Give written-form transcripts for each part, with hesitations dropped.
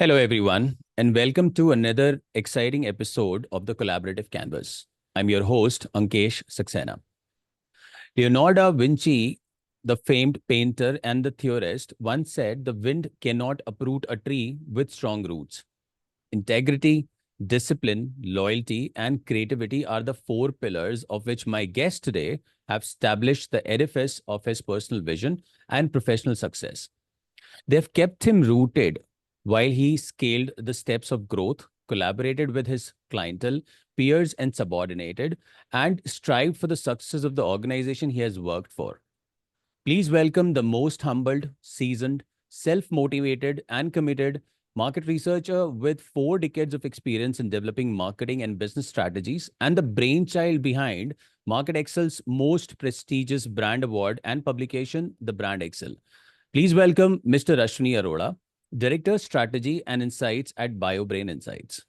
Hello, everyone, and welcome to another exciting episode of the Collaborative Canvas. I'm your host, Ankesh Saxena. Leonardo da Vinci, the famed painter and the theorist, once said the wind cannot uproot a tree with strong roots. Integrity, discipline, loyalty, and creativity are the four pillars of which my guests today have established the edifice of his personal vision and professional success. They've kept him rooted while he scaled the steps of growth, collaborated with his clientele, peers, and subordinated, and strived for the success of the organization he has worked for. Please welcome the most humbled, seasoned, self motivated, and committed market researcher with 4 decades of experience in developing marketing and business strategies, and the brainchild behind Market Excel's most prestigious brand award and publication, the Brand Excel. Please welcome Mr. Ashwani Arora, Director Strategy and Insights at BioBrain Insights.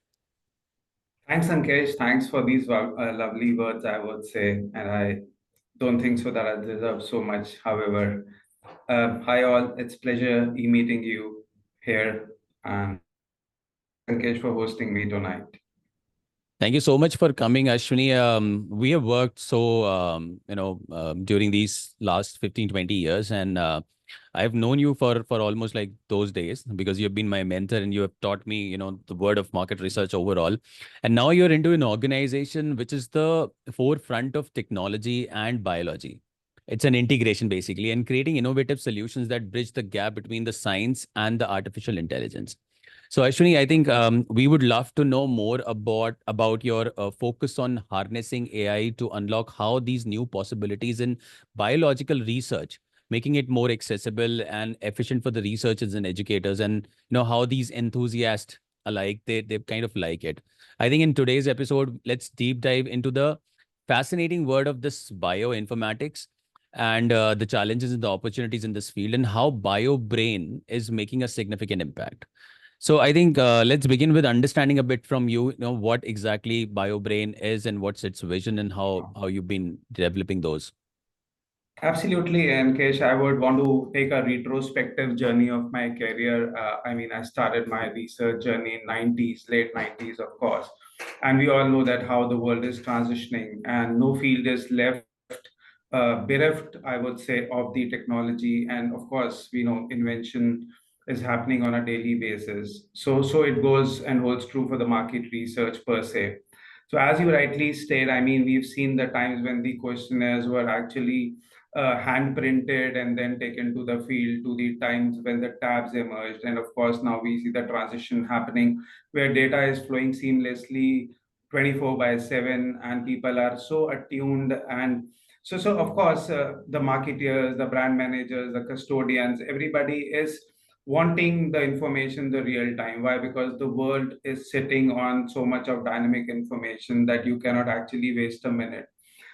Thanks, Ankesh. Thanks for these lovely words, I would say. And I don't think so that I deserve so much. However, hi all. It's pleasure meeting you here. And Ankesh for hosting me tonight. Thank you so much for coming, Ashwani. We have worked during these last 15, 20 years, and I've known you for almost like those days because you've been my mentor and you have taught me, the word of market research overall. And now you're into an organization which is the forefront of technology and biology. It's an integration basically, and creating innovative solutions that bridge the gap between the science and the artificial intelligence. So Ashwini, I think we would love to know more about your focus on harnessing AI to unlock how these new possibilities in biological research, making it more accessible and efficient for the researchers and educators, and how these enthusiasts alike they kind of like it. I think in today's episode, let's deep dive into the fascinating world of this bioinformatics and the challenges and the opportunities in this field, and how BioBrain is making a significant impact. So I think let's begin with understanding a bit from you, what exactly BioBrain is and what's its vision and how you've been developing those. Absolutely, Ankesh. I would want to take a retrospective journey of my career. I started my research journey in 90s, late 90s, of course. And we all know that how the world is transitioning and no field is left bereft, I would say, of the technology. And of course, we know invention is happening on a daily basis. So it goes and holds true for the market research per se. So as you rightly state, I mean, we've seen the times when the questionnaires were actually hand printed and then taken to the field, to the times when the tabs emerged. And of course, now we see the transition happening where data is flowing seamlessly 24 by 7 and people are so attuned. And so of course, the marketeers, the brand managers, the custodians, everybody is wanting the information the real time. Why? Because the world is sitting on so much of dynamic information that you cannot actually waste a minute.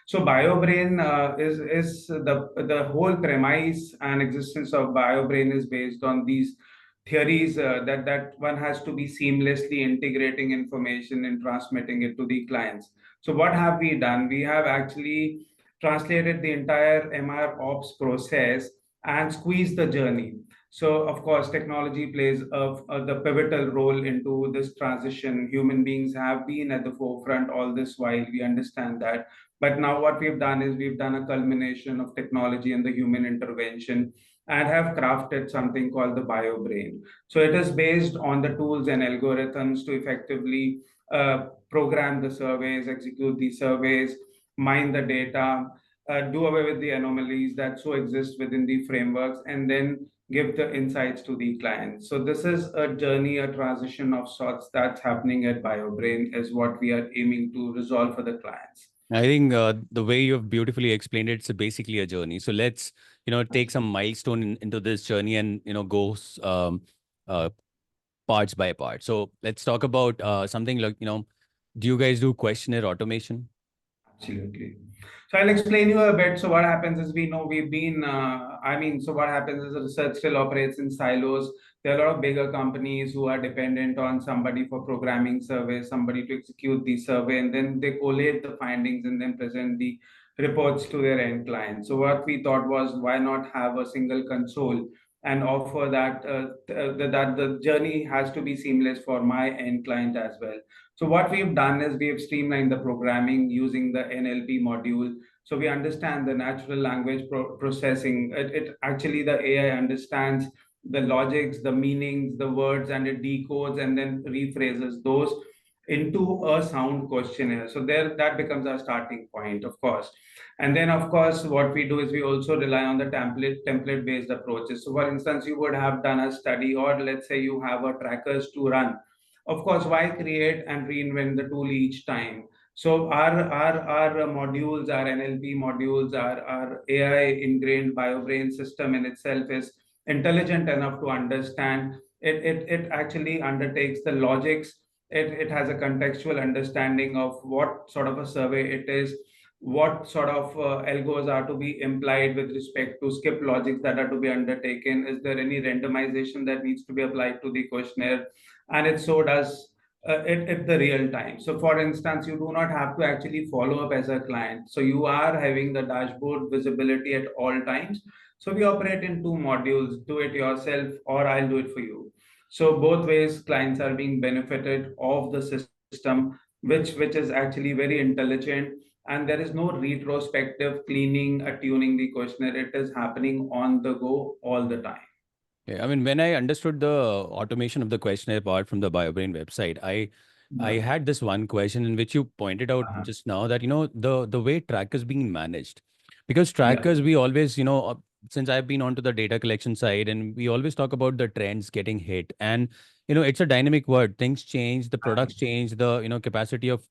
So BioBrain is the whole premise and existence of BioBrain is based on these theories that one has to be seamlessly integrating information and transmitting it to the clients. So what have we done? We have actually translated the entire MR ops process and squeezed the journey. So of course, technology plays the pivotal role into this transition. Human beings have been at the forefront all this while. We understand that, but now what we've done is we've done a culmination of technology and the human intervention and have crafted something called the BioBrain. So it is based on the tools and algorithms to effectively program the surveys, execute the surveys, mine the data, do away with the anomalies that so exist within the frameworks, and then give the insights to the client. So this is a journey, a transition of sorts that's happening at BioBrain is what we are aiming to resolve for the clients. I think the way you've beautifully explained it, it's basically a journey. So let's, take some milestone into this journey and, go uh, parts by part. So let's talk about something like, do you guys do questionnaire automation? Absolutely. So I'll explain you a bit. So what happens is we know so what happens is the research still operates in silos. There are a lot of bigger companies who are dependent on somebody for programming surveys, somebody to execute the survey, and then they collate the findings and then present the reports to their end clients. So what we thought was, why not have a single console and offer that the journey has to be seamless for my end client as well. So what we've done is we have streamlined the programming using the NLP module. So we understand the natural language processing. It actually, the AI understands the logics, the meanings, the words, and it decodes and then rephrases those into a sound questionnaire. So there, that becomes our starting point, of course. And then, of course, what we do is we also rely on the template based approaches. So, for instance, you would have done a study, or let's say you have a trackers to run. Of course, why create and reinvent the tool each time? So our modules, our NLP modules, our AI ingrained BioBrain system in itself is intelligent enough to understand. It actually undertakes the logics. It has a contextual understanding of what sort of a survey it is, what sort of algos are to be implied with respect to skip logics that are to be undertaken. Is there any randomization that needs to be applied to the questionnaire? And it so does at the real time. So, for instance, you do not have to actually follow up as a client. So, you are having the dashboard visibility at all times. So, we operate in two modules: do it yourself, or I'll do it for you. So, both ways, clients are being benefited of the system, which is actually very intelligent, and there is no retrospective cleaning, tuning the questionnaire. It is happening on the go all the time. Yeah, I mean, when I understood the automation of the questionnaire part from the BioBrain website, I Yeah. had this one question in which you pointed out Uh-huh. just now that the way trackers being managed, because Yeah. trackers we always since I've been onto the data collection side, and we always talk about the trends getting hit, and it's a dynamic word. Things change, the Uh-huh. products change, the capacity of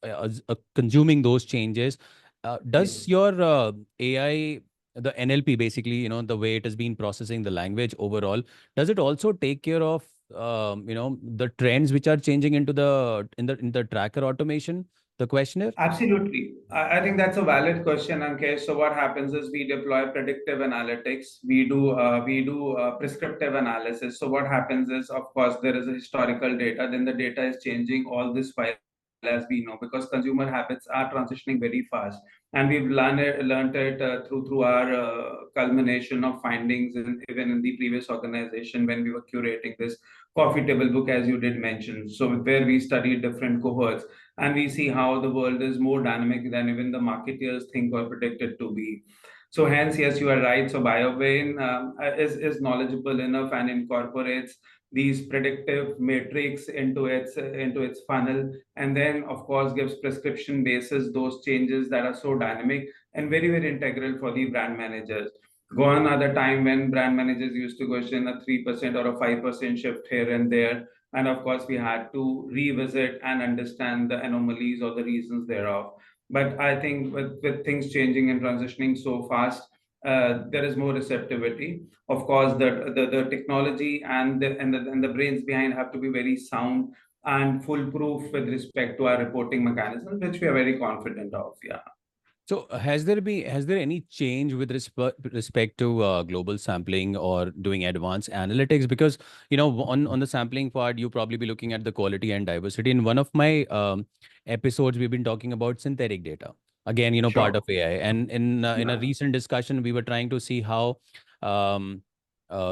consuming those changes. Does Yes. your AI, the NLP, basically, the way it has been processing the language overall, does it also take care of the trends which are changing into the tracker automation, the questionnaire? Absolutely. I think that's a valid question, Ankesh. So what happens is we deploy predictive analytics. We do prescriptive analysis. So what happens is, of course, there is a historical data. Then the data is changing all this while, as we know, because consumer habits are transitioning very fast, and we've learned it through our culmination of findings, even in the previous organization when we were curating this coffee table book, as you did mention. So where we studied different cohorts, and we see how the world is more dynamic than even the marketeers think or predict it to be. So hence, yes, you are right. So BioBrain is knowledgeable enough and incorporates these predictive matrix into its funnel, and then of course gives prescription basis those changes that are so dynamic and very very integral for the brand managers. Gone are the time when brand managers used to question a 3% or a 5% shift here and there, and of course we had to revisit and understand the anomalies or the reasons thereof. But I think with things changing and transitioning so fast, there is more receptivity. Of course, the technology and the brains behind have to be very sound and foolproof with respect to our reporting mechanism, which we are very confident of. Yeah. So has there any change with respect to global sampling or doing advanced analytics? Because on the sampling part, you probably be looking at the quality and diversity. In one of my episodes, we've been talking about synthetic data. Again, part of Sure. AI. And in a Yeah. recent discussion, we were trying to see how um,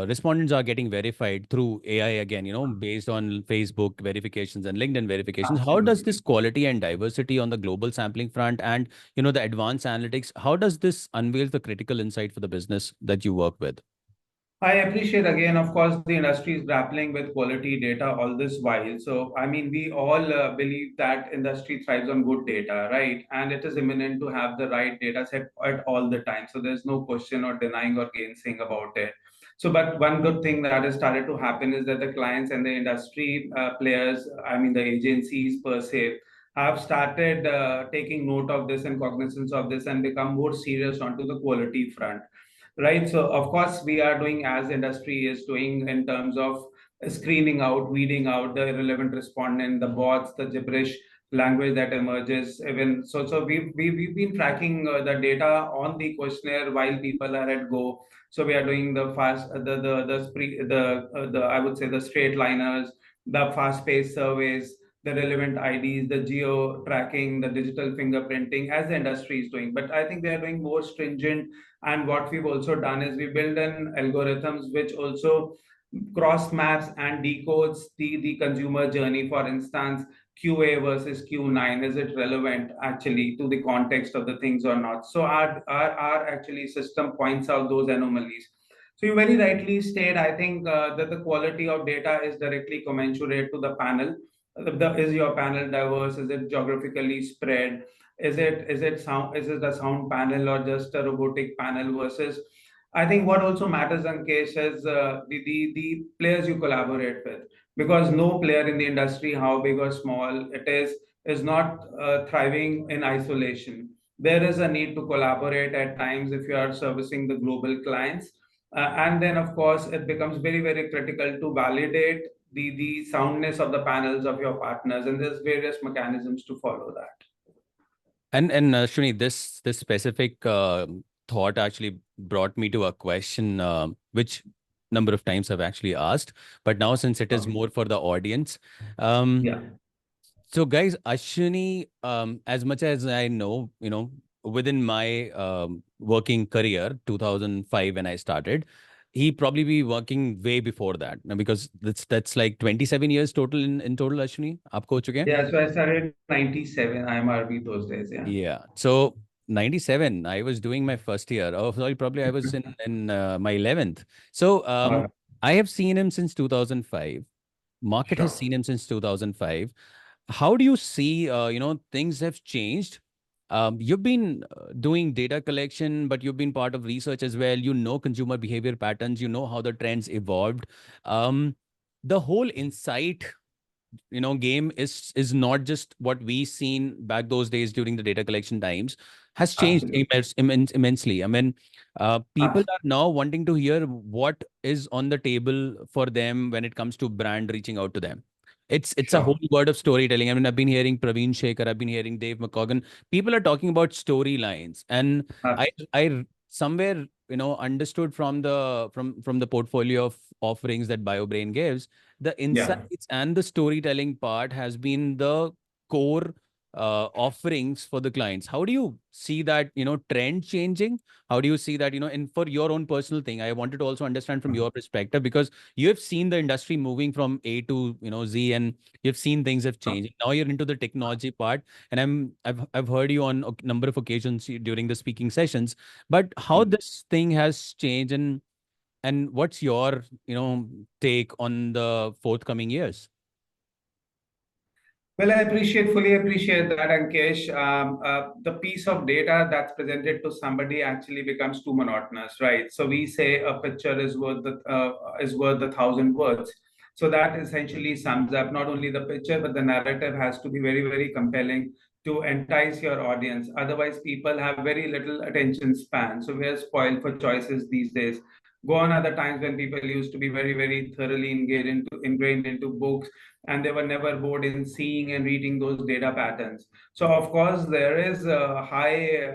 respondents are getting verified through AI again, based on Facebook verifications and LinkedIn verifications. How does this Absolutely. quality and diversity on the global sampling front and the advanced analytics, how does this unveil the critical insight for the business that you work with? I appreciate again, of course, the industry is grappling with quality data all this while. So, I mean, we all believe that industry thrives on good data, right? And it is imminent to have the right data set at all the time. So, there's no question or denying or gainsaying about it. So, but one good thing that has started to happen is that the clients and the industry players, I mean, the agencies per se, have started taking note of this and cognizance of this and become more serious onto the quality front, right? So of course we are doing as industry is doing in terms of screening out, weeding out the irrelevant respondent, the bots, the gibberish language that emerges. Even so we've been tracking the data on the questionnaire while people are at go. So we are doing the fast the I would say the straight liners, the fast paced surveys, the relevant IDs, the geo tracking, the digital fingerprinting, as the industry is doing. But I think they are doing more stringent. And what we've also done is we build an algorithms which also cross maps and decodes the consumer journey. For instance, QA versus Q9, is it relevant actually to the context of the things or not? So our actually system points out those anomalies. So you very rightly state, I think that the quality of data is directly commensurate to the panel. Is your panel diverse? Is it geographically spread? Is it a sound panel or just a robotic panel versus? I think what also matters, Ankesh, is the players you collaborate with, because no player in the industry, how big or small it is not thriving in isolation. There is a need to collaborate at times if you are servicing the global clients. And then, of course, it becomes very, very critical to validate the soundness of the panels of your partners, and there's various mechanisms to follow that. And Shuni, this specific thought actually brought me to a question which number of times I've actually asked, but now since it is Okay. more for the audience, um, Yeah. so guys, Ashwini, as much as I know, within my working career, 2005 when I started, he probably be working way before that. Now, because that's like 27 years total in total, Ashwini, aapko ho chuke hain? Yeah, so I started 97 IMRB those days. Yeah. Yeah. So 97, I was doing my first year. Oh, sorry, probably I was in my 11th. So All right. I have seen him since 2005. Market has Sure. seen him since 2005. How do you see, things have changed? You've been doing data collection, but you've been part of research as well. You know consumer behavior patterns. You know how the trends evolved. Um, the whole insight game is not just what we seen back those days during the data collection times, has changed Absolutely. immensely. I mean, people Absolutely. are now wanting to hear what is on the table for them when it comes to brand reaching out to them. It's a whole Sure. word of storytelling. I mean, I've been hearing Praveen Shekhar, I've been hearing Dave McCogan. People are talking about storylines, and i Absolutely. I somewhere understood from the portfolio of offerings that BioBrain gives, the Yeah. insights and the storytelling part has been the core offerings for the clients. How do you see that trend changing? How do you see that and for your own personal thing, I wanted to also understand from your perspective, because you have seen the industry moving from A to Z, and you've seen things have changed. Now you're into the technology part, and I've heard you on a number of occasions during the speaking sessions. But how this thing has changed, and what's your, take on the forthcoming years? Well, fully appreciate that, Ankesh. The piece of data that's presented to somebody actually becomes too monotonous, right? So we say a picture is worth 1,000 words. So that essentially sums up not only the picture, but the narrative has to be very, very compelling to entice your audience. Otherwise, people have very little attention span. So we're spoiled for choices these days. Gone are the times when people used to be very, very thoroughly ingrained into books, and they were never bored in seeing and reading those data patterns. So, of course, there is a high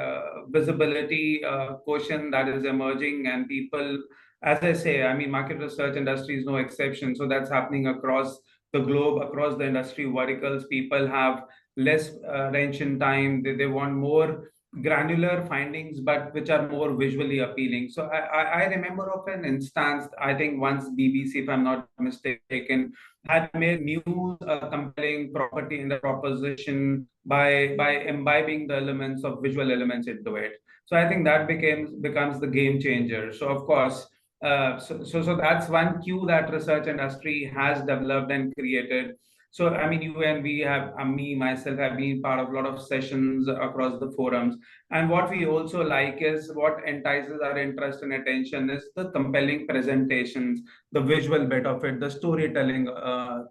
visibility quotient that is emerging, and people, as I say, I mean, market research industry is no exception. So that's happening across the globe, across the industry verticals. People have less attention time. They want more granular findings, but which are more visually appealing. So I remember of an instance, I think once BBC, if I'm not mistaken, had made news a compelling property in the proposition by imbibing the elements of visual elements into it. So I think that becomes the game changer. So of course, so that's one cue that research industry has developed and created. So I mean, you and we have, me myself have been part of a lot of sessions across the forums. And what we also like is what entices our interest and attention is the compelling presentations, the visual bit of it, the storytelling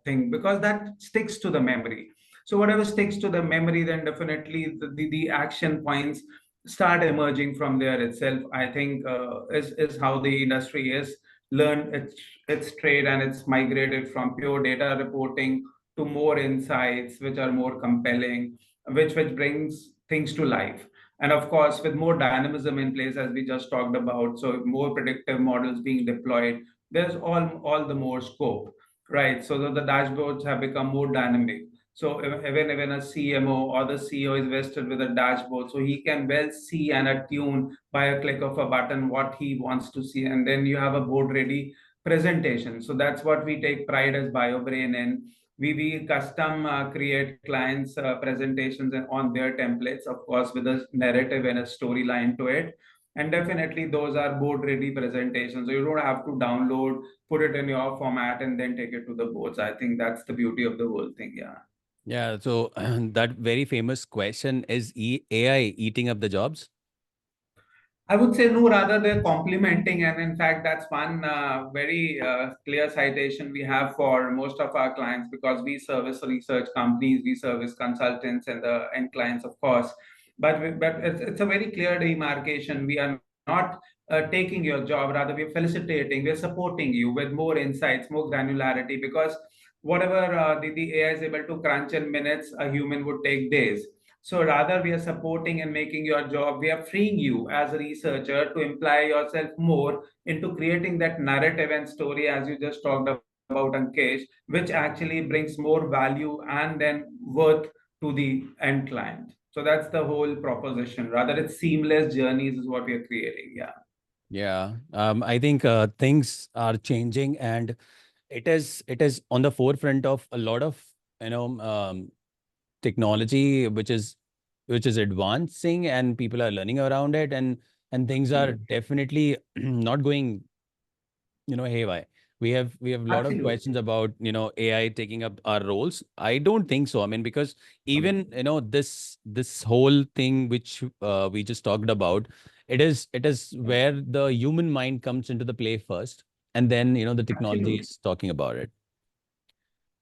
thing, because that sticks to the memory. So whatever sticks to the memory, then definitely the action points start emerging from there itself. I think is how the industry is learned its trade, and it's migrated from pure data reporting to more insights, which are more compelling, which brings things to life. And of course, with more dynamism in place, as we just talked about, so more predictive models being deployed, there's all the more scope, right? So that the dashboards have become more dynamic. So even a CMO or the CEO is vested with a dashboard, so he can well see and attune by a click of a button what he wants to see, and then you have a board ready presentation. So that's what we take pride as BioBrain in. We custom create clients presentations on their templates, of course, with a narrative and a storyline to it. And definitely those are board ready presentations, so you don't have to download, put it in your format, and then take it to the boards. I think that's the beauty of the whole thing. Yeah. Yeah. So that very famous question is AI eating up the jobs? I would say no, rather they're complementing. And in fact, that's one very clear citation we have for most of our clients, because we service research companies, we service consultants and the end clients, of course. But it's a very clear demarcation. We are not taking your job, rather, we're felicitating, we're supporting you with more insights, more granularity, because whatever the AI is able to crunch in minutes, a human would take days. So rather, we are supporting and making your job. We are freeing you as a researcher to imply yourself more into creating that narrative and story, as you just talked about, Ankesh, which actually brings more value and then worth to the end client. So that's the whole proposition. Rather, it's seamless journeys is what we are creating. Yeah. Yeah. I think things are changing, and it is on the forefront of a lot of you know technology which is advancing, and people are learning around it, and things are Absolutely. definitely not going haywire. We have a lot of questions Absolutely. about AI taking up our roles. I don't think so. I mean, because even this whole thing which we just talked about, it is where the human mind comes into the play first, and then the technology Absolutely. is talking about it.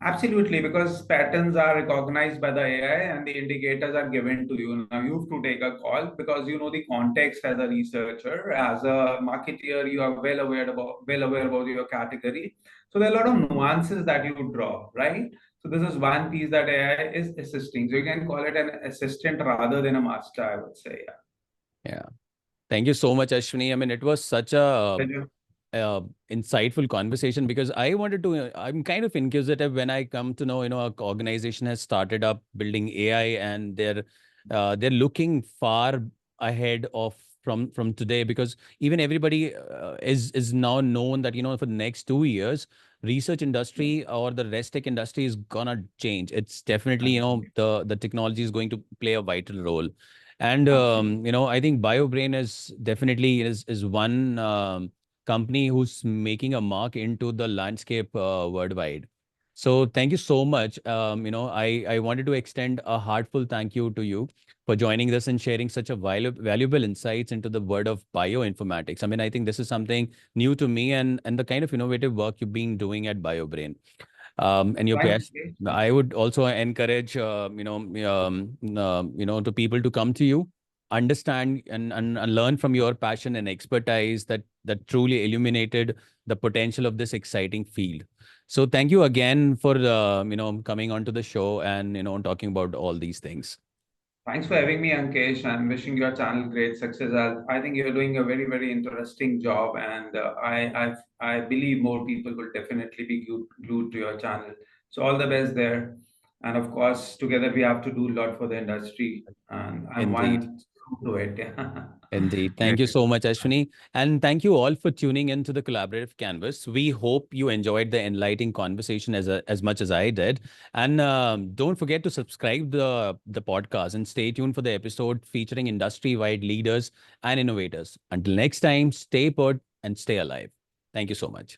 Absolutely, because patterns are recognized by the AI and the indicators are given to you. Now you have to take a call because you know the context as a researcher, as a marketeer, you are well aware about your category. So there are a lot of nuances that you draw, right? So this is one piece that AI is assisting. So you can call it an assistant rather than a master, I would say. Yeah. Yeah. Thank you so much, Ashwini. I mean, it was such a Pleasure. insightful conversation, because I wanted to. I'm kind of inquisitive when I come to know, a organization has started up building AI, and they're looking far ahead of from today, because even everybody is now known that for the next 2 years, research industry or the rest tech industry is gonna change. It's definitely Absolutely. the technology is going to play a vital role. And Absolutely. I think BioBrain is definitely is one company who's making a mark into the landscape worldwide. So thank you so much. I wanted to extend a heartful thank you to you for joining us and sharing such a valuable insights into the world of bioinformatics. I mean, I think this is something new to me, and the kind of innovative work you've been doing at BioBrain. And your Thank guest, you. I would also encourage to people to come to you, understand and learn from your passion and expertise that truly illuminated the potential of this exciting field. So thank you again for coming onto the show and talking about all these things. Thanks for having me, Ankesh, and wishing your channel great success. I think you're doing a very, very interesting job, and I believe more people will definitely be glued to your channel. So all the best there, and of course, together we have to do a lot for the industry, and I'm Indeed. one to it. Yeah. Indeed. Thank Great. you so much, Ashwini. And thank you all for tuning in to the Collaborative Canvas. We hope you enjoyed the enlightening conversation as much as I did. And don't forget to subscribe the podcast and stay tuned for the episode featuring industry-wide leaders and innovators. Until next time, stay put and stay alive. Thank you so much.